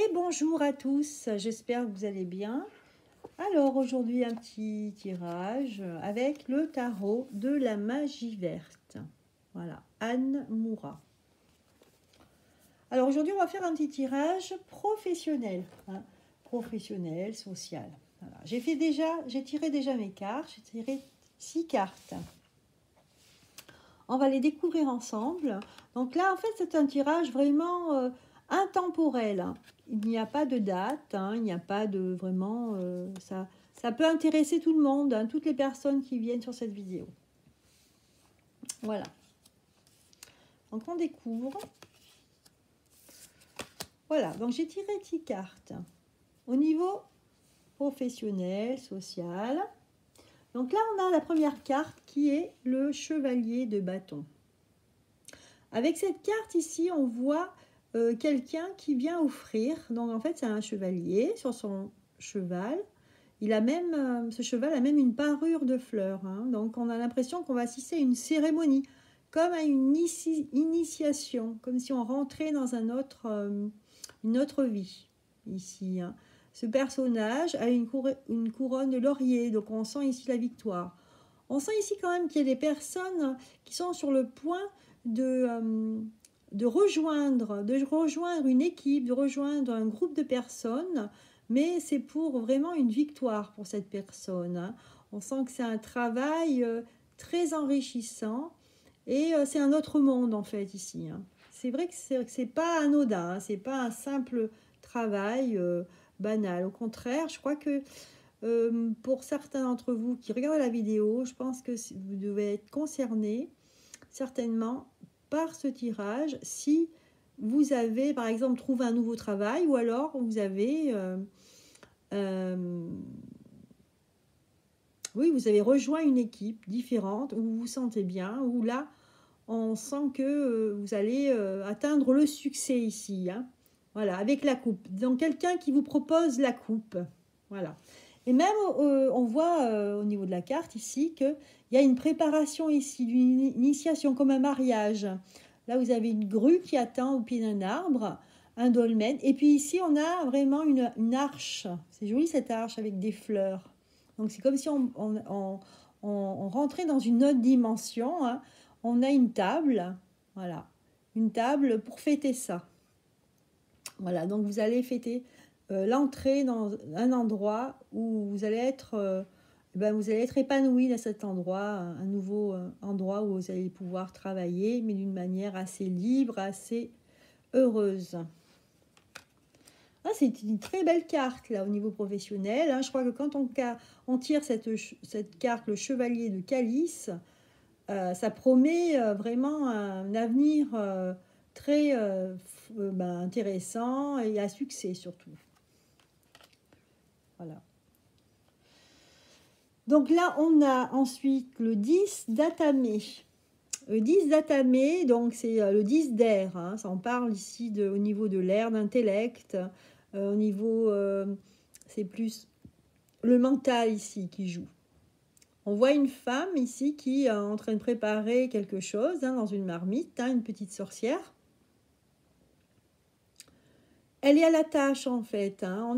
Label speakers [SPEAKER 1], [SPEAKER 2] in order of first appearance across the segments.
[SPEAKER 1] Et bonjour à tous, j'espère que vous allez bien. Alors aujourd'hui un petit tirage avec le tarot de la magie verte. Voilà, Anne Moura. Alors aujourd'hui on va faire un petit tirage professionnel, professionnel, social. Voilà. J'ai tiré déjà mes cartes, j'ai tiré 6 cartes. On va les découvrir ensemble. Donc là en fait c'est un tirage vraiment intemporel. Il n'y a pas de date, il n'y a pas de vraiment... ça peut intéresser tout le monde, toutes les personnes qui viennent sur cette vidéo. Voilà. Donc on découvre. Voilà, donc j'ai tiré 10 cartes. Au niveau professionnel, social. Donc là on a la première carte qui est le chevalier de bâton. Avec cette carte ici, on voit quelqu'un qui vient offrir. Donc en fait, c'est un chevalier sur son cheval. Il a même, ce cheval a même une parure de fleurs. Donc on a l'impression qu'on va assister à une cérémonie, comme à une initiation, comme si on rentrait dans une autre vie ici. Ce personnage a une couronne de laurier, donc on sent ici la victoire. On sent ici quand même qu'il y a des personnes qui sont sur le point de rejoindre une équipe, de rejoindre un groupe de personnes, mais c'est pour vraiment une victoire pour cette personne. On sent que c'est un travail très enrichissant et c'est un autre monde en fait ici. C'est vrai que c'est pas anodin, c'est pas un simple travail banal. Au contraire, je crois que pour certains d'entre vous qui regardent la vidéo, je pense que vous devez être concernés certainement par ce tirage si vous avez par exemple trouvé un nouveau travail ou alors vous avez vous avez rejoint une équipe différente où vous vous sentez bien, où là on sent que vous allez atteindre le succès ici, voilà, avec la coupe. Donc quelqu'un qui vous propose la coupe, voilà. Et même on voit au niveau de la carte ici qu'il y a une préparation ici, d'une initiation comme un mariage. Là vous avez une grue qui attend au pied d'un arbre, un dolmen, et puis ici on a vraiment une arche. C'est joli cette arche avec des fleurs. Donc c'est comme si on rentrait dans une autre dimension. On a une table, voilà, une table pour fêter ça. Voilà, donc vous allez fêter l'entrée dans un endroit où vous allez être épanoui dans cet endroit, un nouveau endroit où vous allez pouvoir travailler, mais d'une manière assez libre, assez heureuse. C'est une très belle carte là au niveau professionnel. Je crois que quand on tire cette carte, le chevalier de calice, ça promet vraiment un avenir très intéressant et à succès surtout. Voilà. Donc là, on a ensuite le 10 d'atamé. Le 10 d'atamé, donc c'est le 10 d'air. Ça en parle ici au niveau de l'air, d'intellect. Au niveau, c'est plus le mental ici qui joue. On voit une femme ici qui est en train de préparer quelque chose dans une marmite, une petite sorcière. Elle est à la tâche en fait. On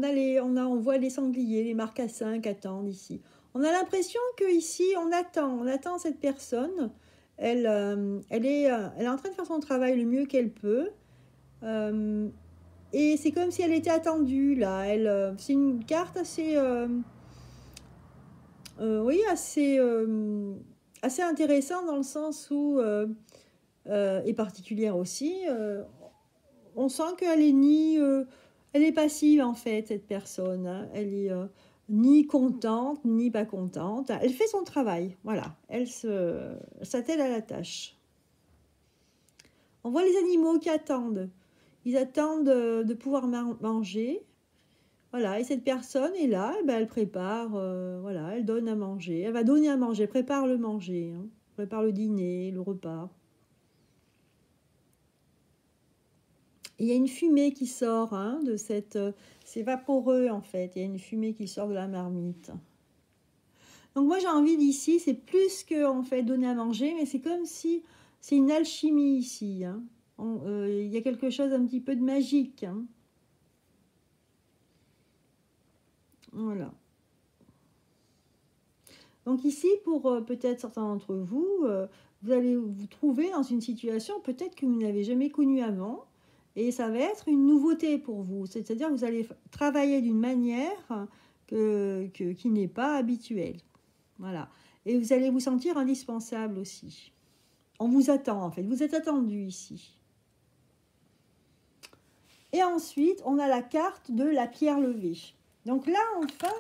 [SPEAKER 1] voit les sangliers, les marcassins qui attendent ici. On a l'impression qu'ici on attend cette personne. Elle est en train de faire son travail le mieux qu'elle peut. Et c'est comme si elle était attendue là. C'est une carte assez... assez intéressant dans le sens où, et particulière aussi, on sent qu'elle est elle est passive en fait, cette personne. Elle est ni contente, ni pas contente. Elle fait son travail, voilà. Elle s'attelle à la tâche. On voit les animaux qui attendent. Ils attendent de pouvoir manger. Voilà, et cette personne est là, elle prépare, elle donne à manger. Elle va donner à manger, prépare le manger, prépare le dîner, le repas. Et il y a une fumée qui sort de cette... c'est vaporeux en fait, il y a une fumée qui sort de la marmite. Donc moi j'ai envie d'ici, c'est plus que en fait donner à manger, mais c'est comme si c'est une alchimie ici. Il y a quelque chose un petit peu de magique. Voilà. Donc ici, pour peut-être certains d'entre vous, vous allez vous trouver dans une situation peut-être que vous n'avez jamais connue avant. Et ça va être une nouveauté pour vous. C'est-à-dire que vous allez travailler d'une manière qui n'est pas habituelle. Voilà. Et vous allez vous sentir indispensable aussi. On vous attend en fait. Vous êtes attendu ici. Et ensuite, on a la carte de la pierre levée. Donc là, enfin,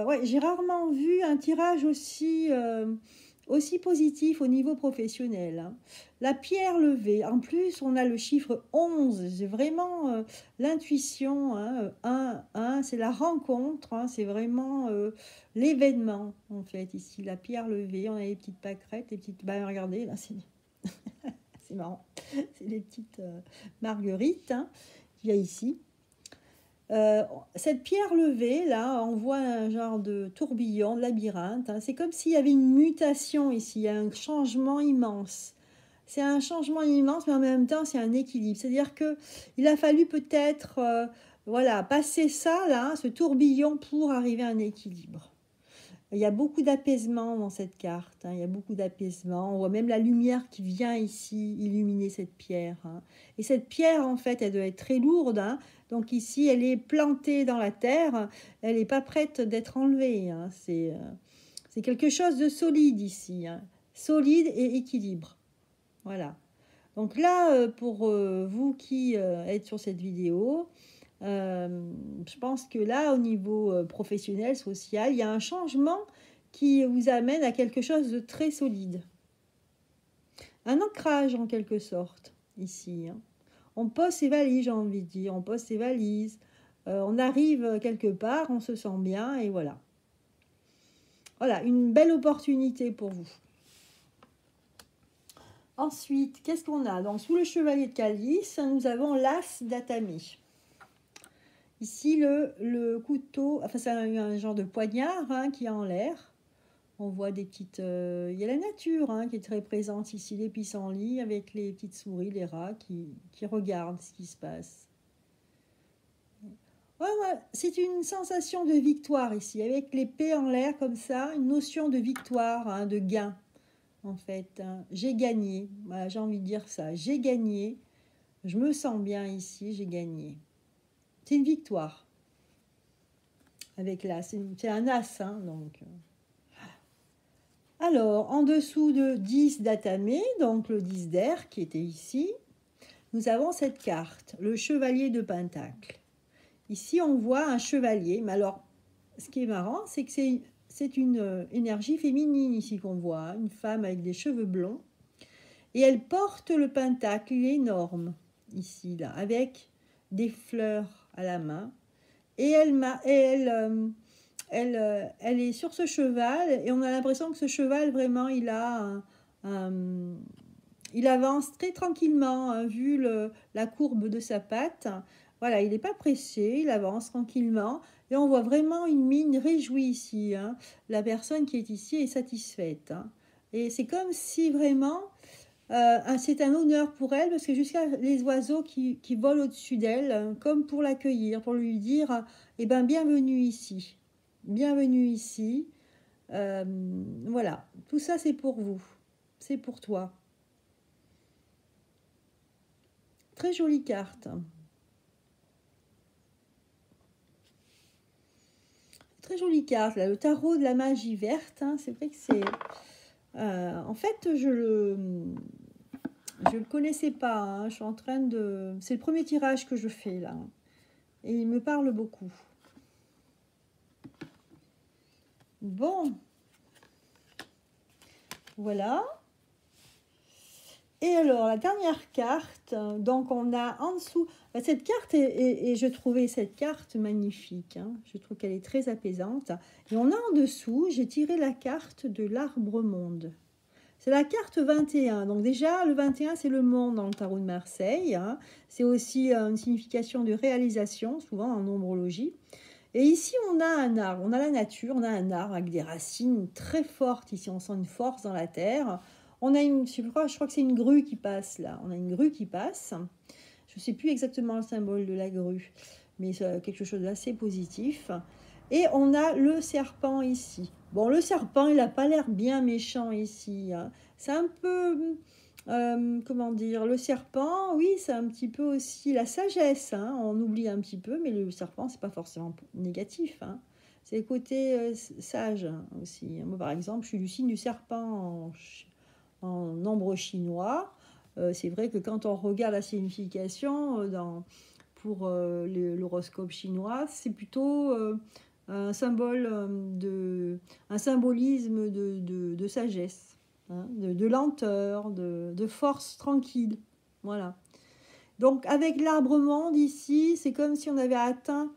[SPEAKER 1] ouais, j'ai rarement vu un tirage aussi positif au niveau professionnel. Hein. La pierre levée, en plus, on a le chiffre 11. C'est vraiment l'intuition. Hein. 1, c'est la rencontre. Hein. C'est vraiment l'événement, en fait, ici. La pierre levée, on a les petites pâquerettes, les petites... Bah, regardez, là, c'est... c'est marrant. C'est les petites marguerites hein, qu'il y a ici. Cette pierre levée, là, on voit un genre de tourbillon, de labyrinthe. Hein. C'est comme s'il y avait une mutation ici, un changement immense. C'est un changement immense, mais en même temps, c'est un équilibre. C'est-à-dire qu'il a fallu peut-être voilà, passer ça, là, ce tourbillon, pour arriver à un équilibre. Il y a beaucoup d'apaisement dans cette carte. Hein. Il y a beaucoup d'apaisement. On voit même la lumière qui vient ici illuminer cette pierre. Hein. Et cette pierre, en fait, elle doit être très lourde. Hein. Donc ici, elle est plantée dans la terre. Elle n'est pas prête d'être enlevée. Hein. C'est quelque chose de solide ici. Hein. Solide et équilibre. Voilà. Donc là, pour vous qui êtes sur cette vidéo, je pense que là, au niveau professionnel, social, il y a un changement qui vous amène à quelque chose de très solide. Un ancrage, en quelque sorte, ici. Hein. On pose ses valises, j'ai envie de dire. On pose ses valises. On arrive quelque part, on se sent bien, et voilà. Voilà, une belle opportunité pour vous. Ensuite, qu'est-ce qu'on a? Donc, sous le chevalier de calice, nous avons l'as d'atamé. Ici, le couteau, enfin, c'est un genre de poignard hein, qui est en l'air. On voit des petites... il y a la nature hein, qui est très présente ici, les pissenlits avec les petites souris, les rats qui regardent ce qui se passe. Ouais, c'est une sensation de victoire ici, avec l'épée en l'air comme ça, une notion de victoire, hein, de gain, en fait. Hein. J'ai gagné, voilà, j'ai envie de dire ça, j'ai gagné, je me sens bien ici, j'ai gagné. C'est une victoire. Avec là, c'est un as, hein, donc. Alors, en dessous de 10 d'atamé, donc le 10 d'air qui était ici, nous avons cette carte, le chevalier de pentacle. Ici, on voit un chevalier, mais alors, ce qui est marrant, c'est que c'est une énergie féminine ici qu'on voit, hein, une femme avec des cheveux blonds, et elle porte le pentacle, il est énorme, ici, là, avec des fleurs à la main, et elle est sur ce cheval et on a l'impression que ce cheval vraiment il avance très tranquillement hein, vu la courbe de sa patte. Voilà, il n'est pas pressé, il avance tranquillement et on voit vraiment une mine réjouie ici. Hein. La personne qui est ici est satisfaite. Hein. Et c'est comme si vraiment c'est un honneur pour elle parce que jusqu'à les oiseaux qui volent au-dessus d'elle, comme pour l'accueillir, pour lui dire eh ben, bienvenue ici. Bienvenue ici. Voilà, tout ça c'est pour vous. C'est pour toi. Très jolie carte. Très jolie carte, là, le tarot de la magie verte. Hein, c'est vrai que c'est... en fait, je le connaissais pas. Hein, je suis en train de... C'est le premier tirage que je fais là. Et il me parle beaucoup. Bon. Voilà. Et alors, la dernière carte, donc on a en dessous... Cette carte, et je trouvais cette carte magnifique. Hein, je trouve qu'elle est très apaisante. Et on a en dessous, j'ai tiré la carte de l'arbre-monde. C'est la carte 21. Donc déjà, le 21, c'est le monde dans le tarot de Marseille. Hein. C'est aussi une signification de réalisation, souvent en nombrologie. Et ici, on a un arbre, on a la nature, on a un arbre avec des racines très fortes. Ici, on sent une force dans la terre. On a je crois que c'est une grue qui passe là. On a une grue qui passe. Je ne sais plus exactement le symbole de la grue. mais c'est quelque chose d'assez positif. Et on a le serpent ici. Bon, le serpent, il n'a pas l'air bien méchant ici, hein. C'est un peu, comment dire, le serpent, oui, c'est un petit peu aussi la sagesse, hein. On oublie un petit peu, mais le serpent, c'est pas forcément négatif, hein. C'est le côté sage, hein, aussi. Moi, par exemple, je suis du signe du serpent en nombre chinois. C'est vrai que quand on regarde la signification pour l'horoscope chinois, c'est plutôt un symbole un symbolisme de sagesse, hein, de lenteur, de force tranquille. Voilà. Donc avec l'arbre monde ici, c'est comme si on avait atteint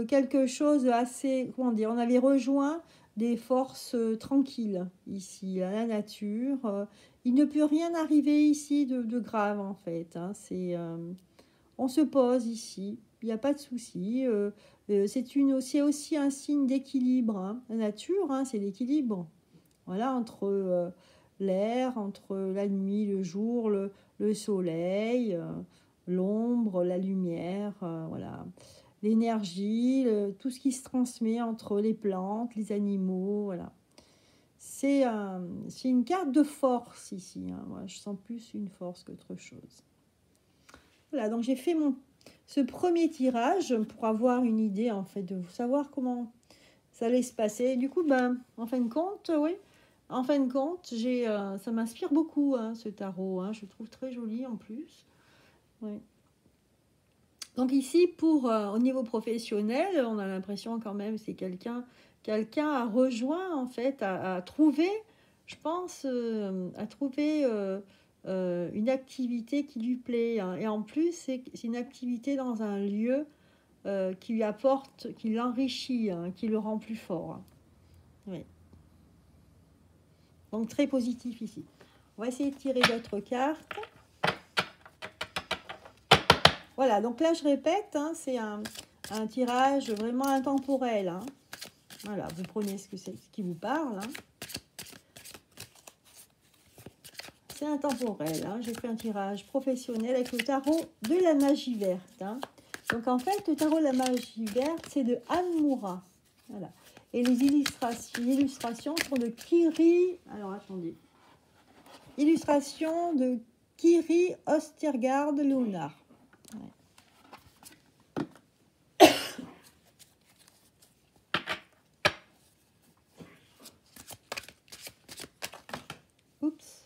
[SPEAKER 1] quelque chose assez, comment dire, on avait rejoint des forces tranquilles ici, à la nature. Il ne peut rien arriver ici de grave en fait, hein. On se pose ici, il n'y a pas de souci. C'est aussi un signe d'équilibre, hein. La nature, hein, c'est l'équilibre. Voilà, entre l'air, entre la nuit, le jour, le soleil, l'ombre, la lumière, voilà. L'énergie, tout ce qui se transmet entre les plantes, les animaux, voilà. C'est une carte de force ici, hein. Moi, je sens plus une force qu'autre chose. Voilà, donc j'ai fait ce premier tirage pour avoir une idée, en fait, de savoir comment ça allait se passer. Du coup, en fin de compte, oui, en fin de compte, ça m'inspire beaucoup, hein, ce tarot, hein. Je le trouve très joli en plus. Oui. Donc ici, au niveau professionnel, on a l'impression quand même c'est quelqu'un a rejoint, en fait, a trouvé, je pense, a trouvé une activité qui lui plaît, hein. Et en plus, c'est une activité dans un lieu qui lui apporte, qui l'enrichit, hein, qui le rend plus fort, hein. Oui. Donc très positif ici. On va essayer de tirer d'autres cartes. Voilà, donc là je répète, hein, c'est un tirage vraiment intemporel, hein. Voilà, vous prenez ce qui vous parle, hein. C'est intemporel, hein. J'ai fait un tirage professionnel avec le tarot de la magie verte, hein. Donc en fait, le tarot de la magie verte, c'est de Anne Moura. Voilà. Et les illustrations sont de Kiri. Alors attendez. Illustration de Kiri Ostergaard Leonard. Ouais. Oups.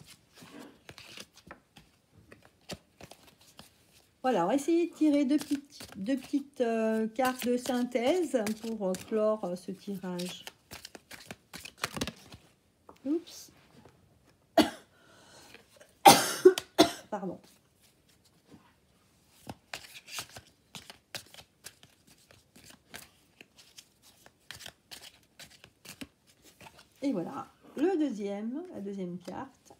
[SPEAKER 1] Voilà, on va essayer de tirer deux petites cartes de synthèse pour clore ce tirage. Oups. Pardon. Et voilà, la deuxième carte.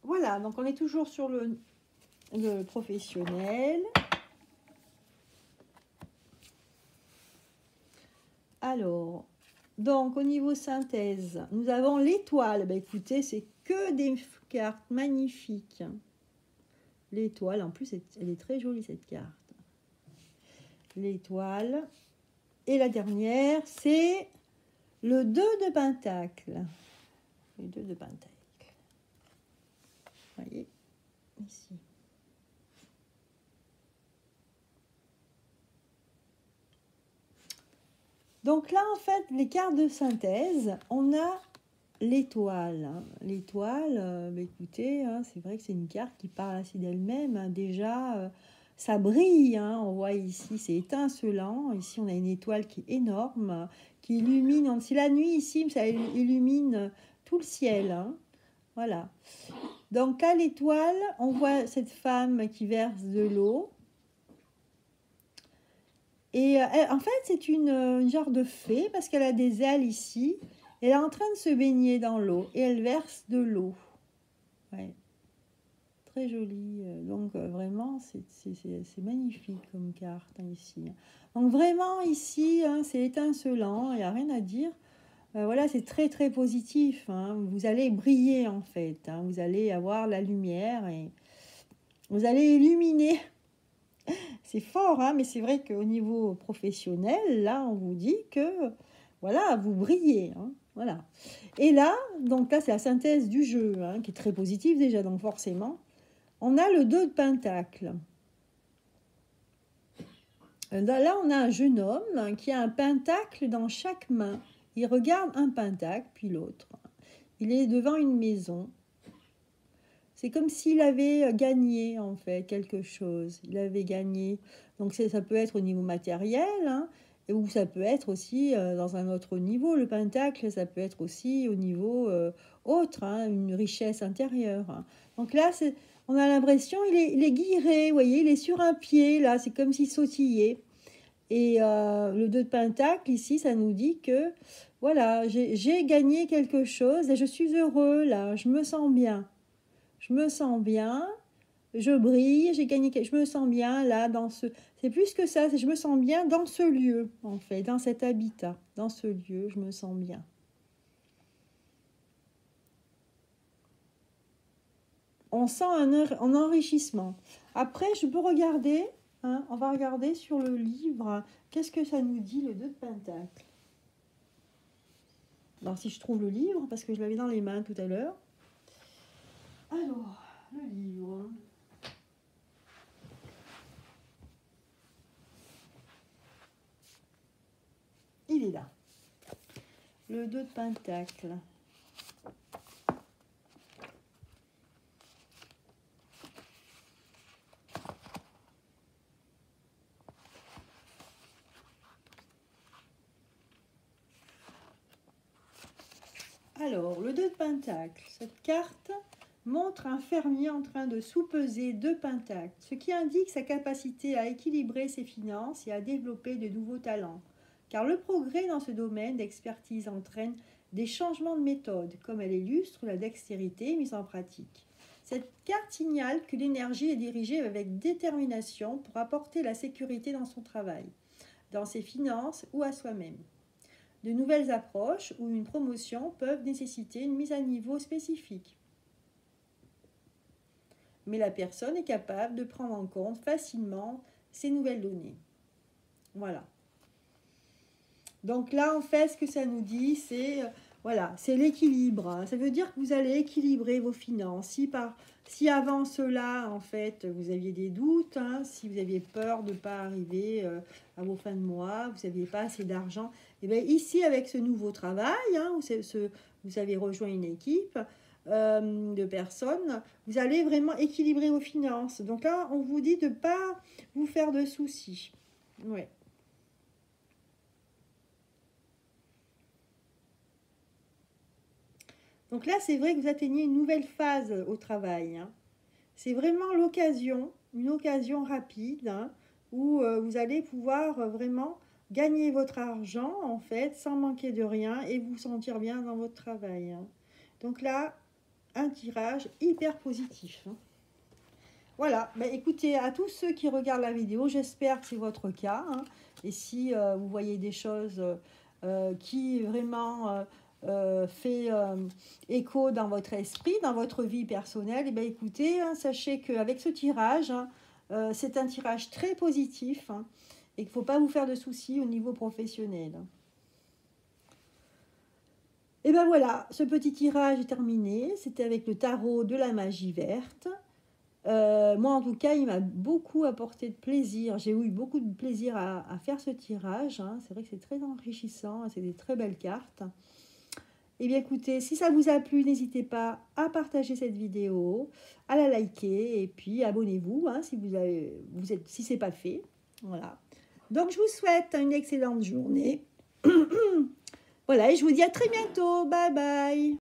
[SPEAKER 1] Voilà, donc on est toujours sur le professionnel. Alors, donc au niveau synthèse, nous avons l'étoile. Écoutez, c'est que des cartes magnifiques. L'étoile, en plus, elle est très jolie cette carte. L'étoile. Et la dernière, c'est le 2 de Pentacle. Le 2 de Pentacle. Vous voyez, ici. Donc là, en fait, les cartes de synthèse, on a l'étoile, hein. L'étoile, écoutez, hein, c'est vrai que c'est une carte qui parle assez d'elle-même, hein. Déjà, ça brille, hein. On voit ici, c'est étincelant. Ici, on a une étoile qui est énorme, qui illumine. C'est la nuit ici, ça illumine tout le ciel, hein. Voilà. Donc, à l'étoile, on voit cette femme qui verse de l'eau. Et en fait, c'est une genre de fée parce qu'elle a des ailes ici. Elle est en train de se baigner dans l'eau et elle verse de l'eau. Ouais. Très jolie. Donc, vraiment, c'est magnifique comme carte, hein, ici. Donc, vraiment, ici, hein, c'est étincelant. Il n'y a rien à dire. Voilà, c'est très, très positif, hein. Vous allez briller, en fait, hein. Vous allez avoir la lumière et vous allez illuminer c'est fort, hein, mais c'est vrai qu'au niveau professionnel, là, on vous dit que, voilà, vous brillez, hein, voilà. Et là, donc là, c'est la synthèse du jeu, hein, qui est très positive déjà, donc forcément, on a le 2 de pentacle. Là, on a un jeune homme qui a un pentacle dans chaque main. Il regarde un pentacle, puis l'autre. Il est devant une maison. C'est comme s'il avait gagné, en fait, quelque chose. Il avait gagné. Donc, ça peut être au niveau matériel, hein, ou ça peut être aussi dans un autre niveau. Le pentacle, ça peut être aussi au niveau autre, hein, une richesse intérieure. Hein. Donc là, on a l'impression il est guiré, vous voyez, il est sur un pied, là, c'est comme s'il sautillait. Et le 2 de pentacle, ici, ça nous dit que, voilà, j'ai gagné quelque chose et je suis heureux, là, je me sens bien. Je me sens bien, je brille, j'ai gagné, je me sens bien, là, dans ce... C'est plus que ça, je me sens bien dans ce lieu, en fait, dans cet habitat, dans ce lieu, je me sens bien. On sent un enrichissement. Après, je peux regarder, hein, on va regarder sur le livre, qu'est-ce que ça nous dit, le 2 de pentacle. Alors, si je trouve le livre, parce que je l'avais dans les mains tout à l'heure. Alors, le livre. Il est là. Le 2 de pentacle. Alors, le 2 de pentacle, cette carte montre un fermier en train de soupeser 2 pentacles, ce qui indique sa capacité à équilibrer ses finances et à développer de nouveaux talents. Car le progrès dans ce domaine d'expertise entraîne des changements de méthode, comme elle illustre la dextérité mise en pratique. Cette carte signale que l'énergie est dirigée avec détermination pour apporter la sécurité dans son travail, dans ses finances ou à soi-même. De nouvelles approches ou une promotion peuvent nécessiter une mise à niveau spécifique. Mais la personne est capable de prendre en compte facilement ces nouvelles données. Voilà. Donc là, en fait, ce que ça nous dit, c'est voilà, c'est l'équilibre. Hein. Ça veut dire que vous allez équilibrer vos finances. Si avant cela, en fait, vous aviez des doutes, hein, si vous aviez peur de ne pas arriver à vos fins de mois, vous n'aviez pas assez d'argent, et bien ici, avec ce nouveau travail, hein, vous avez rejoint une équipe de personnes, vous allez vraiment équilibrer vos finances. Donc là, on vous dit de ne pas vous faire de soucis. Ouais. Donc là, c'est vrai que vous atteignez une nouvelle phase au travail. Hein. C'est vraiment l'occasion, une occasion rapide, hein, où vous allez pouvoir vraiment gagner votre argent, en fait, sans manquer de rien et vous sentir bien dans votre travail. Hein. Donc là, un tirage hyper positif. Hein. Voilà, bah, écoutez, à tous ceux qui regardent la vidéo, j'espère que c'est votre cas. Hein. Et si vous voyez des choses qui vraiment... fait écho dans votre esprit, dans votre vie personnelle, et bien écoutez, hein, sachez qu'avec ce tirage, hein, c'est un tirage très positif hein, et qu'il ne faut pas vous faire de soucis au niveau professionnel. Et bien voilà, ce petit tirage est terminé. C'était avec le tarot de la magie verte. Moi, en tout cas, il m'a beaucoup apporté de plaisir. J'ai eu beaucoup de plaisir à faire ce tirage. Hein. C'est vrai que c'est très enrichissant. C'est des très belles cartes. Eh bien écoutez, si ça vous a plu, n'hésitez pas à partager cette vidéo, à la liker et puis abonnez-vous hein, si si ce n'est pas fait. Voilà. Donc je vous souhaite une excellente journée. Voilà, et je vous dis à très bientôt. Bye bye.